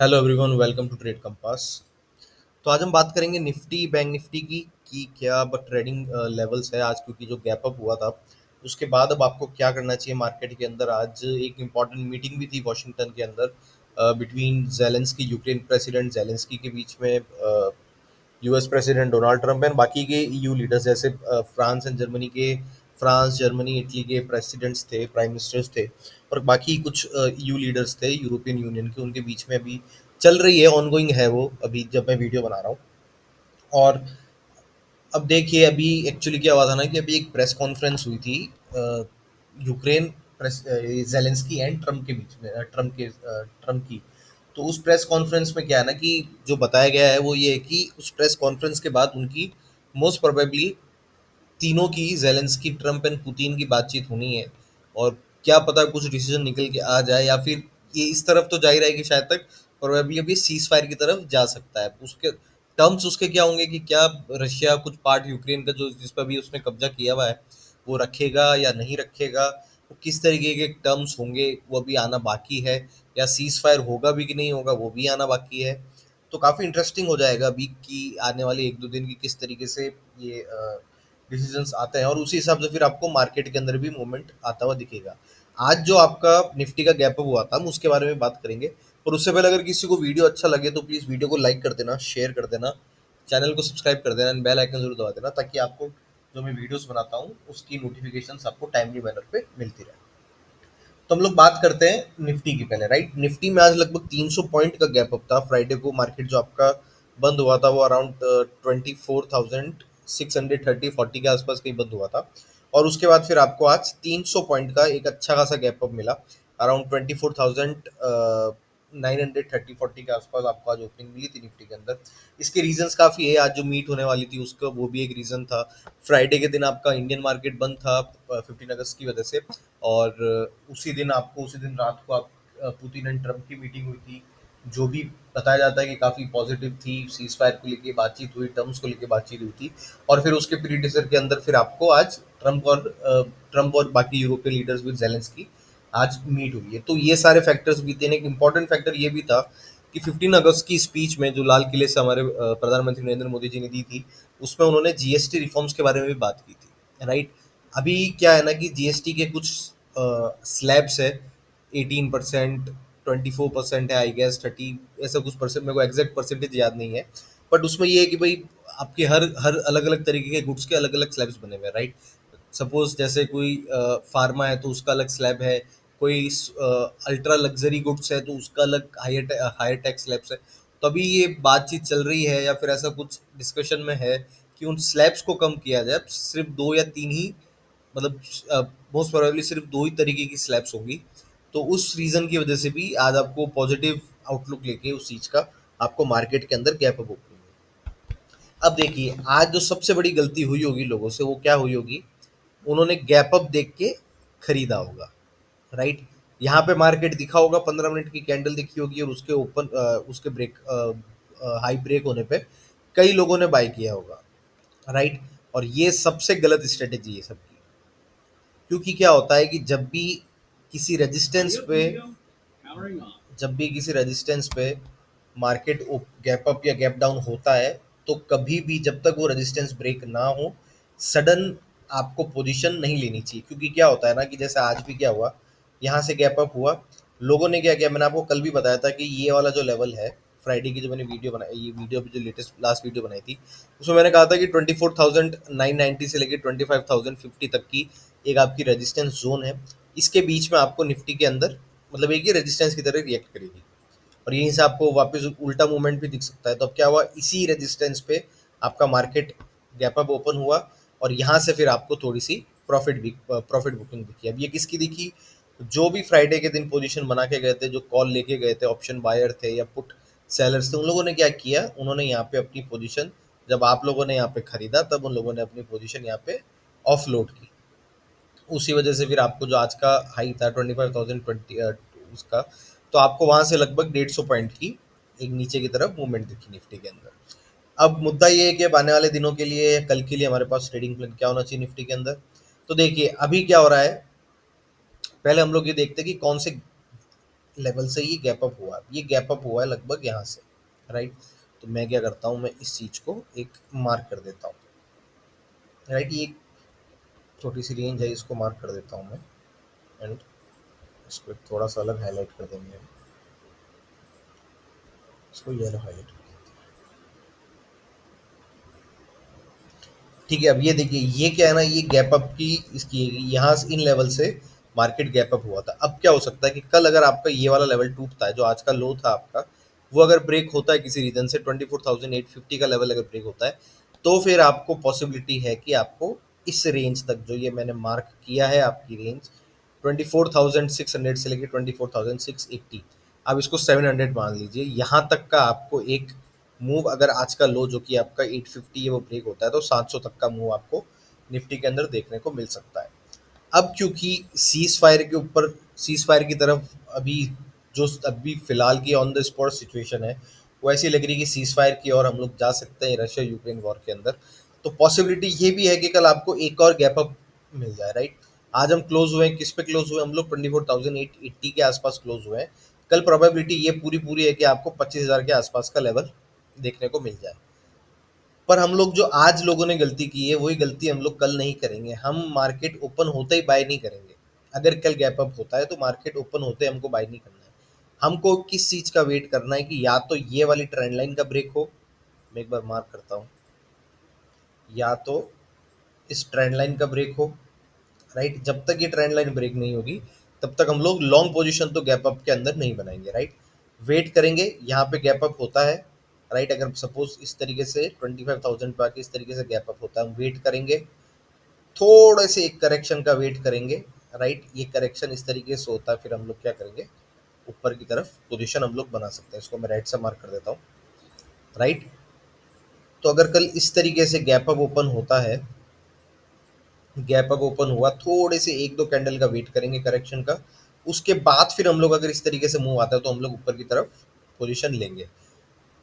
Hello everyone, welcome to Trade Compass. तो आज हम बात करेंगे निफ्टी बैंक निफ्टी की कि क्या अब ट्रेडिंग लेवल्स है आज, क्योंकि जो गैप अप हुआ था उसके बाद अब आपको क्या करना चाहिए मार्केट के अंदर। आज एक इम्पॉर्टेंट मीटिंग भी थी वॉशिंगटन के अंदर between Zelensky, Ukraine president Zelensky के बीच में US president Donald Trump and बाकी के ईयू लीडर्स जैसे फ्रांस एंड जर्मनी के, फ्रांस जर्मनी इटली के प्रेसिडेंट्स थे, प्राइम मिनिस्टर्स थे, और बाकी कुछ ईयू लीडर्स थे यूरोपियन यूनियन के। उनके बीच में अभी चल रही है, ऑनगोइंग है वो, अभी जब मैं वीडियो बना रहा हूँ। और अब देखिए, अभी एक्चुअली क्या हुआ था ना कि अभी एक प्रेस कॉन्फ्रेंस हुई थी Ukraine press Zelensky and Trump के बीच में, ट्रम्प की। तो उस प्रेस कॉन्फ्रेंस में क्या है ना कि जो बताया गया है वो ये है कि उस प्रेस कॉन्फ्रेंस के बाद उनकी मोस्ट प्रोबेबली तीनों की, ज़ेलेंस्की, ट्रम्प एंड पुतिन की बातचीत होनी है। और क्या पता कुछ डिसीजन निकल के आ जाए, या फिर ये इस तरफ तो जा ही रहा है कि शायद तक प्रोबेबली अभी सीज फायर की तरफ जा सकता है। उसके टर्म्स उसके क्या होंगे कि क्या रशिया कुछ पार्ट यूक्रेन का जो जिस पर भी उसने कब्जा किया हुआ है वो रखेगा या नहीं रखेगा, वो किस तरीके के टर्म्स होंगे वो अभी आना बाकी है, या सीज फायर होगा भी कि नहीं होगा वो भी आना बाकी है। तो काफ़ी इंटरेस्टिंग हो जाएगा अभी कि आने वाले एक दो दिन की किस तरीके से ये डिसीजंस आते हैं, और उसी हिसाब से फिर आपको मार्केट के अंदर भी मूवमेंट आता हुआ दिखेगा। आज जो आपका निफ्टी का गैप अप हुआ था हम उसके बारे में बात करेंगे। और उससे पहले अगर किसी को वीडियो अच्छा लगे तो प्लीज़ वीडियो को लाइक कर देना, शेयर कर देना, चैनल को सब्सक्राइब कर देना एंड बेल आइकन जरूर दबा देना, ताकि आपको जो मैं वीडियोस बनाता हूँ उसकी नोटिफिकेशंस आपको टाइमली मैनर पे मिलती रहे। तो हम लोग बात करते हैं निफ्टी की पहले, राइट। निफ्टी में आज लगभग 300 पॉइंट का गैप अप था। फ्राइडे को मार्केट जो आपका बंद हुआ था वो अराउंड 24,630-40 के आसपास कहीं बंद हुआ था। और उसके बाद फिर आपको आज 300 पॉइंट का एक अच्छा खासा गैप अप मिला, अराउंड 24,930-40 के आसपास आपको आज ओपनिंग मिली थी निफ्टी के अंदर। इसके रीजंस काफ़ी है, आज जो मीट होने वाली थी उसका वो भी एक रीज़न था। फ्राइडे के दिन आपका इंडियन मार्केट बंद था 15 अगस्त की वजह से। और उसी दिन रात को आप पुतिन एंड ट्रम्प की मीटिंग हुई थी, जो भी बताया जाता है कि काफ़ी पॉजिटिव थी। सीज फायर को लेके बातचीत हुई, टर्म्स को लेके बातचीत हुई थी। और फिर उसके प्रीडिसर के अंदर फिर आपको आज ट्रम्प और बाकी यूरोपियन लीडर्स विद जेलेंस्की आज मीट हुई है। तो ये सारे फैक्टर्स भी थे। एक इंपॉर्टेंट फैक्टर ये भी था कि 15 अगस्त की स्पीच में जो लाल किले से हमारे प्रधानमंत्री नरेंद्र मोदी जी ने दी थी, उसमें उन्होंने जीएसटी रिफॉर्म्स के बारे में भी बात की थी, राइट। अभी क्या है ना कि जीएसटी के कुछ स्लैब्स है, 18%, 24% है, आई गेस 30, ऐसा कुछ परसेंट, मेरे को एग्जैक्ट परसेंटेज याद नहीं है। बट उसमें ये है कि भाई आपके हर हर अलग अलग तरीके के गुड्स के अलग अलग स्लैब्स बने हुए हैं, राइट। सपोज जैसे कोई फार्मा है तो उसका अलग स्लैब है, कोई अल्ट्रा लग्जरी गुड्स है तो उसका अलग हायर टैक्स स्लैब्स है। तो अभी ये बातचीत चल रही है या फिर ऐसा कुछ डिस्कशन में है कि उन स्लैब्स को कम किया जाए, सिर्फ दो या तीन ही, मतलब मोस्ट प्रोबेबली सिर्फ दो ही तरीके की स्लैब्स होंगी। तो उस रीज़न की वजह से भी आज आपको पॉजिटिव आउटलुक लेके उस चीज़ का आपको मार्केट के अंदर गैप अप ओपनिंग है। अब देखिए, आज जो सबसे बड़ी गलती हुई होगी लोगों से वो क्या हुई होगी, उन्होंने गैप अप देख के खरीदा होगा, राइट। यहाँ पे मार्केट दिखा होगा, 15 मिनट की कैंडल दिखी होगी और उसके उसके ब्रेक हाई ब्रेक होने पे कई लोगों ने बाय किया होगा, राइट। और ये सबसे गलत स्ट्रेटेजी है सबकी। क्योंकि क्या होता है कि किसी रेजिस्टेंस पे जब भी किसी रेजिस्टेंस पे मार्केट गैप अप या गैप डाउन होता है, तो कभी भी जब तक वो रेजिस्टेंस ब्रेक ना हो, सडन आपको पोजीशन नहीं लेनी चाहिए। क्योंकि क्या होता है ना कि जैसे आज भी क्या हुआ, यहाँ से गैप अप हुआ, लोगों ने क्या किया, मैंने आपको कल भी बताया था कि ये वाला जो लेवल है, फ्राइडे की जो मैंने वीडियो बनाई, ये वीडियो जो लेटेस्ट लास्ट वीडियो बनाई थी, उसमें मैंने कहा था कि 24,990 से लेकर 25,050 तक की एक आपकी रेजिस्टेंस जोन है। इसके बीच में आपको निफ्टी के अंदर, मतलब एक ही रेजिस्टेंस की तरह रिएक्ट करेगी, और यहीं से आपको वापस उल्टा मूवमेंट भी दिख सकता है। तो अब क्या हुआ, इसी रेजिस्टेंस पे आपका मार्केट गैप अप ओपन हुआ, और यहाँ से फिर आपको थोड़ी सी प्रॉफिट बुकिंग दिखी। अब ये किसकी दिखी, जो भी फ्राइडे के दिन पोजीशन बना के गए थे, जो कॉल लेके गए थे, ऑप्शन बायर थे या पुट सेलर्स थे, उन लोगों ने क्या किया, उन्होंने यहाँ पे अपनी पोजीशन, जब आप लोगों ने यहाँ पे खरीदा तब उन लोगों ने अपनी पोजीशन यहाँ पे ऑफलोड की। उसी वजह से फिर आपको जो आज का हाई था 25,020 उसका, तो आपको वहां से लगभग 150 पॉइंट की एक नीचे की तरफ मूवमेंट दिखी निफ्टी के अंदर। अब मुद्दा ये है कि अब आने वाले दिनों के लिए, कल के लिए हमारे पास ट्रेडिंग प्लान क्या होना चाहिए निफ्टी के अंदर। तो देखिए अभी क्या हो रहा है, पहले हम लोग ये देखते हैं कि कौन से लेवल से ये गैप अप हुआ है, ये गैप अप हुआ है लगभग यहाँ से, राइट। तो मैं क्या करता हूँ, मैं इस चीज़ को एक मार्क कर देता हूँ, राइट। ये एक छोटी सी रेंज है, इसको मार्क कर देता हूँ मैं। एंड इसको एक थोड़ा सा अलग हाईलाइट कर देंगे हम, इसको येलो हाईलाइट। ठीक है, अब ये देखिए, ये क्या है ना, ये गैप अप की इसकी यहाँ से इन लेवल से मार्केट गैप अप हुआ था। अब क्या हो सकता है कि कल अगर आपका ये वाला लेवल टूटता है, जो आज का लो था आपका, वो अगर ब्रेक होता है किसी रीजन से 24,850 का लेवल अगर ब्रेक होता है, तो फिर आपको पॉसिबिलिटी है कि आपको इस रेंज तक, जो ये मैंने मार्क किया है आपकी रेंज 24,600 से लेकर 24,680, अब इसको 700 मान लीजिए, यहाँ तक का आपको एक मूव, अगर आज का लो जो कि आपका 850 है वो ब्रेक होता है, तो 700 तक का मूव आपको निफ्टी के अंदर देखने को मिल सकता है। अब क्योंकि सीज फायर के ऊपर, सीज फायर की तरफ अभी, जो अभी फिलहाल की ऑन द स्पॉट सिचुएशन है, वो ऐसी लग रही है कि सीज फायर की ओर हम लोग जा सकते हैं रशिया यूक्रेन वॉर के अंदर। तो पॉसिबिलिटी ये भी है कि कल आपको एक और गैप अप मिल जाए, राइट। आज हम क्लोज हुए हैं, किस पे क्लोज हुए, हम लोग 24,880 के आसपास क्लोज हुए हैं। कल प्रोबेबिलिटी ये पूरी पूरी है कि आपको 25,000 के आसपास का लेवल देखने को मिल जाए। पर हम लोग जो आज लोगों ने गलती की है, वही गलती हम लोग कल नहीं करेंगे। हम मार्केट ओपन होते ही बाय नहीं करेंगे। अगर कल गैप अप होता है तो मार्केट ओपन होते ही हमको बाय नहीं करना है। हमको किस चीज़ का वेट करना है कि या तो ये वाली ट्रेंड लाइन का ब्रेक हो, मैं एक बार मार्क करता हूँ, या तो इस ट्रेंड लाइन का ब्रेक हो, राइट। जब तक ये ट्रेंड लाइन ब्रेक नहीं होगी, तब तक हम लोग लॉन्ग पोजीशन तो गैप अप के अंदर नहीं बनाएंगे, राइट। वेट करेंगे, यहाँ पे गैप अप होता है, राइट। अगर सपोज इस तरीके से 25,000 पे आके इस तरीके से गैप अप होता है, हम वेट करेंगे, थोड़े से एक करेक्शन का वेट करेंगे, राइट। ये करेक्शन इस तरीके से होता है, फिर हम लोग क्या करेंगे, ऊपर की तरफ पोजीशन हम लोग बना सकते हैं। इसको मैं राइट से मार्क कर देता हूँ, राइट। तो अगर कल इस तरीके से गैप अप ओपन होता है, गैप अप ओपन हुआ, थोड़े से एक दो कैंडल का वेट करेंगे करेक्शन का, उसके बाद फिर हम लोग अगर इस तरीके से मूव आता है तो हम लोग ऊपर की तरफ पोजीशन लेंगे।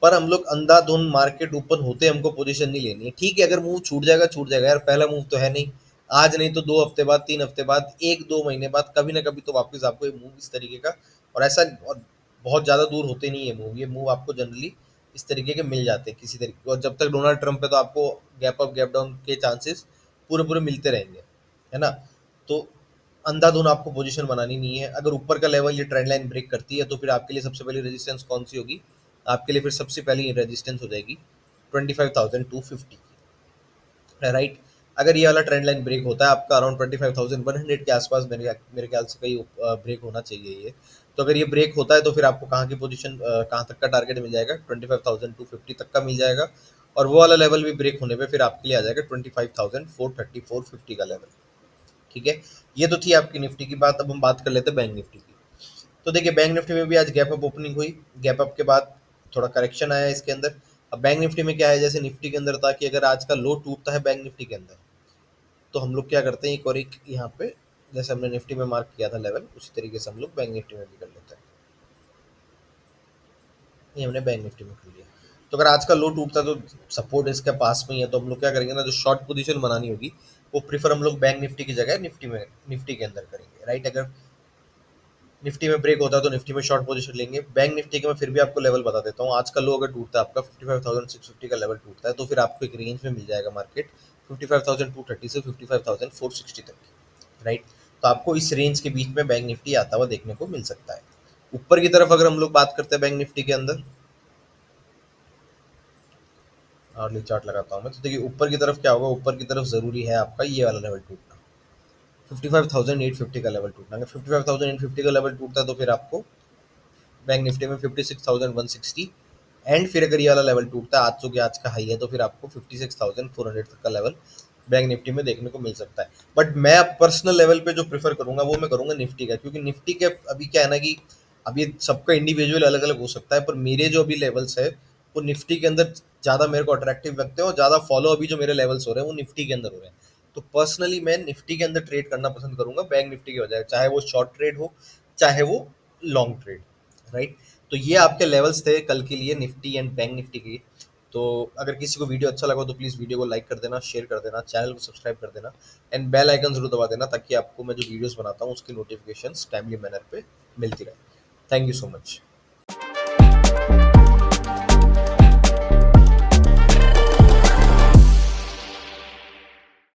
पर हम लोग अंधाधुंध मार्केट ओपन होते हमको पोजीशन नहीं लेनी है। ठीक है, अगर मूव छूट जाएगा यार, पहला मूव तो है नहीं, आज नहीं तो 2 हफ्ते बाद, 3 हफ्ते बाद, 1-2 महीने बाद, कभी ना कभी तो वापस आपको ये मूव इस तरीके का, और ऐसा, और बहुत ज़्यादा दूर होते नहीं है मूव, ये मूव आपको जनरली इस तरीके के मिल जाते हैं किसी तरीके। और जब तक डोनाल्ड ट्रंप है तो आपको गैप अप गैप डाउन के चांसेस पूरे पूरे मिलते रहेंगे, है ना। तो अंधाधुन आपको पोजीशन बनानी नहीं है। अगर ऊपर का लेवल ये ट्रेंड लाइन ब्रेक करती है, तो फिर आपके लिए सबसे पहले रेजिस्टेंस कौन सी होगी, आपके लिए फिर सबसे पहली रेजिस्टेंस हो जाएगी 25,250, राइट। अगर ये वाला ट्रेंड लाइन ब्रेक होता है आपका अराउंड 25,100 के आसपास, मेरे मेरे ख्याल से कहीं ब्रेक होना चाहिए ये। तो अगर ये ब्रेक होता है तो फिर आपको कहाँ की पोजीशन, कहाँ तक का टारगेट मिल जाएगा, 25,250 तक का मिल जाएगा। और वो वाला लेवल भी ब्रेक होने पे फिर आपके लिए आ जाएगा 25,430 450 का लेवल। ठीक है, ये तो थी आपकी निफ्टी की बात। अब हम बात कर लेते हैं बैंक निफ्टी की। तो देखिए, बैंक निफ्टी में भी आज गैप अप ओपनिंग हुई, गैप अप के बाद थोड़ा करेक्शन आया इसके अंदर। अब बैंक निफ्टी में क्या है, जैसे निफ्टी के अंदर था कि अगर आज का लो टूटता है बैंक निफ्टी के अंदर, तो हम लोग क्या करते हैं, एक और एक यहाँ पे, जैसे हमने निफ्टी में मार्क किया था लेवल, उसी तरीके से हम लोग बैंक निफ्टी में भी कर लेते हैं। ये हमने बैंक निफ्टी में कर लिया। तो अगर आज का लो टूटता है तो सपोर्ट इसके पास में ही है, तो हम लोग क्या करेंगे ना, जो शॉर्ट पोजीशन बनानी होगी, वो प्रीफर हम लोग बैंक निफ्टी की जगह निफ्टी में, निफ्टी के अंदर करेंगे, राइट। अगर निफ्टी में ब्रेक होता है तो निफ्टी में शॉर्ट पोजीशन लेंगे। बैंक निफ्टी के मैं फिर भी आपको लेवल बता देता हूँ। आज का लो अगर टूटता है आपका 55,650 का लेवल टूटता है, तो फिर आपको एक रेंज में मिल जाएगा मार्केट 55,230 से 55,460 तक की, राइट। तो आपको इस रेंज के बीच में बैंक निफ्टी आता हुआ देखने को मिल सकता है। ऊपर की तरफ अगर हम लोग बात करते हैं बैंक निफ्टी के अंदर, अर्ली चार्ट लगाता हूँ मैं, तो देखिए ऊपर की तरफ क्या होगा, ऊपर की तरफ जरूरी है आपका ये वाला लेवल टूटना, 55,850 का लेवल टूटना। अगर 55,850 का लेवल टूटता है तो फिर आपको बैंक निफ्टी में 56,160, एंड फिर अगर ये वाला लेवल टूटता है, आज जो कि आज का हाई है, तो फिर आपको 56,400 तक का लेवल बैंक निफ्टी में देखने को मिल सकता है। बट मैं पर्सनल लेवल पे जो प्रेफर करूंगा वो मैं करूंगा निफ्टी का, क्योंकि निफ्टी के अभी क्या है ना कि अभी सबका इंडिविजुअल अलग अलग हो सकता है, पर मेरे जो अभी लेवल्स है वो निफ्टी के अंदर ज़्यादा मेरे को अट्रैक्टिव लगते हैं, और ज़्यादा फॉलो अभी जो मेरे लेवल्स हो रहे हैं वो निफ्टी के अंदर हो रहे हैं। तो पर्सनली मैं निफ्टी के अंदर ट्रेड करना पसंद करूंगा बैंक निफ्टी की बजाय, चाहे वो शॉर्ट ट्रेड हो, चाहे वो लॉन्ग ट्रेड, राइट। तो ये आपके लेवल्स थे कल के लिए निफ्टी एंड बैंक निफ्टी के। तो अगर किसी को वीडियो अच्छा लगा तो प्लीज़ वीडियो को लाइक कर देना, शेयर कर देना, चैनल को सब्सक्राइब कर देना, एंड बेल आइकन जरूर दबा देना, ताकि आपको मैं जो वीडियोस बनाता हूँ उसकी नोटिफिकेशंस टाइमली मैनर पे मिलती रहे। Thank you so much.